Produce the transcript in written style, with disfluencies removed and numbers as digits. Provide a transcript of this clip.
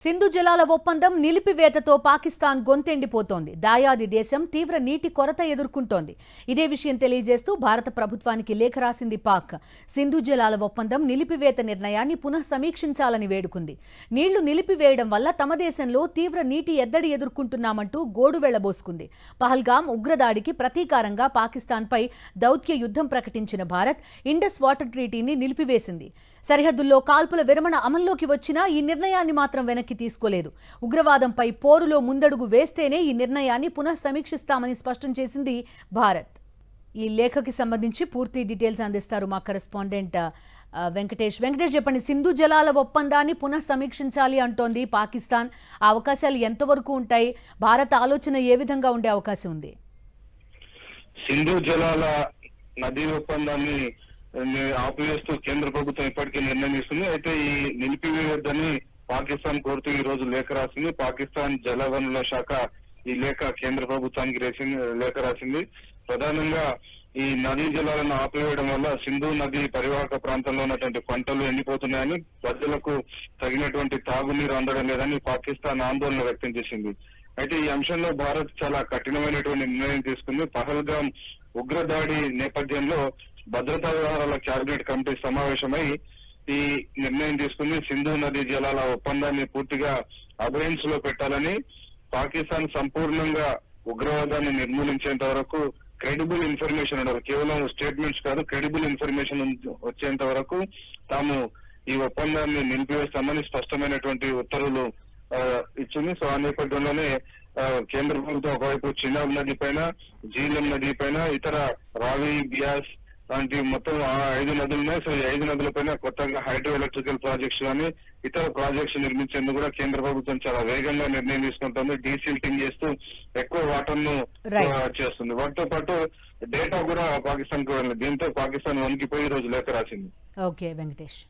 సింధు జలాల ఒప్పందం నిలిపివేతతో పాకిస్తాన్ గొంతెండిపోతోంది. దాయాది దేశం తీవ్ర నీటి కొరత ఎదుర్కొంటోంది. ఇదే విషయం తెలియజేస్తూ భారత ప్రభుత్వానికి లేఖ రాసింది పాక్. సింధు జలాల ఒప్పందం నిలిపివేత నిర్ణయాన్ని పునః సమీక్షించాలని వేడుకుంది. నీళ్లు నిలిపివేయడం వల్ల తమ దేశంలో తీవ్ర నీటి ఎద్దడి ఎదుర్కొంటున్నామంటూ గోడు వెళ్లబోసుకుంది. పహల్గాం ఉగ్రదాడికి ప్రతీకారంగా పాకిస్తాన్పై దౌత్య యుద్ధం ప్రకటించిన భారత్ ఇండస్ వాటర్ ట్రీటీని నిలిపివేసింది. సరిహద్దుల్లో కాల్పుల విరమణ అమల్లోకి వచ్చినా ఈ నిర్ణయాన్ని మాత్రం వెనక్కి తీసుకోలేదు. ఉగ్రవాదంపై పోరులో ముందడుగు వేస్తేనే ఈ నిర్ణయాన్ని పునః సమీక్షిస్తామని స్పష్టం చేసింది భారత్. ఈ లేఖకి సంబంధించి పూర్తి డీటెయిల్స్ అందిస్తారు మా కరెస్పాండెంట్ వెంకటేష్. చెప్పండి, సింధు జలాల ఒప్పందాన్ని పునః సమీక్షించాలి అంటోంది పాకిస్తాన్. ఆ అవకాశాలు ఎంతవరకు ఉంటాయి? భారత్ ఆలోచన ఏ విధంగా ఉండే అవకాశం ఉంది? సింధు జలాల నదీ ఒప్పందాన్ని ఆపివేస్తూ కేంద్ర ప్రభుత్వం ఇప్పటికే నిర్ణయిస్తుంది. అయితే ఈ నిలిపివేయొద్దని పాకిస్తాన్ కోరుతూ ఈ రోజు లేఖ రాసింది. పాకిస్తాన్ జలవనరుల శాఖ ఈ లేఖ కేంద్ర ప్రభుత్వానికి లేఖ రాసింది. ప్రధానంగా ఈ నదీ జలాలను ఆపివేయడం వల్ల సింధు నది పరివాహక ప్రాంతంలో ఉన్నటువంటి పంటలు ఎండిపోతున్నాయని, ప్రజలకు తగినటువంటి తాగునీరు అందడం లేదని పాకిస్తాన్ ఆందోళన వ్యక్తం చేసింది. అయితే ఈ అంశంలో భారత్ చాలా కఠినమైనటువంటి నిర్ణయం తీసుకుంది. పహల్గాం ఉగ్రదాడి నేపథ్యంలో భద్రతా వ్యవహారాల కేబినెట్ కమిటీ సమావేశమై ఈ నిర్ణయం తీసుకుంది. సింధు నదీ జలాల ఒప్పందాన్ని పూర్తిగా అబయన్స్ లో పెట్టాలని, పాకిస్తాన్ సంపూర్ణంగా ఉగ్రవాదాన్ని నిర్మూలించేంత వరకు క్రెడిబుల్ ఇన్ఫర్మేషన్ ఉండాలి, కేవలం స్టేట్మెంట్స్ కాదు, క్రెడిబుల్ ఇన్ఫర్మేషన్ వచ్చేంత వరకు తాము ఈ ఒప్పందాన్ని నిలిపివేస్తామని స్పష్టమైనటువంటి ఉత్తర్వులు ఇచ్చింది. సో ఆ నేపథ్యంలోనే కేంద్ర ప్రభుత్వం ఒకవైపు చినాబ్ నది పైన, జీలం నది పైన, ఇతర రావి, బియాస్ లాంటి మొత్తం 5 నదులు ఉన్నాయి. సో ఈ 5 నదులపైన కొత్తగా హైడ్రో ఎలక్ట్రికల్ ప్రాజెక్ట్స్ కానీ ఇతర ప్రాజెక్ట్స్ నిర్మించేందుకు కూడా కేంద్ర ప్రభుత్వం చాలా వేగంగా నిర్ణయం తీసుకుంటుంది. డీసిల్టింగ్ చేస్తూ ఎక్కువ వాటర్ ను చేస్తుంది. వాటితో పాటు డేటా కూడా పాకిస్తాన్ కు వెళ్ళింది. దీంతో పాకిస్తాన్ వణికిపోయి ఈ రోజు లేఖ రాసింది. ఓకే వెంకటేష్.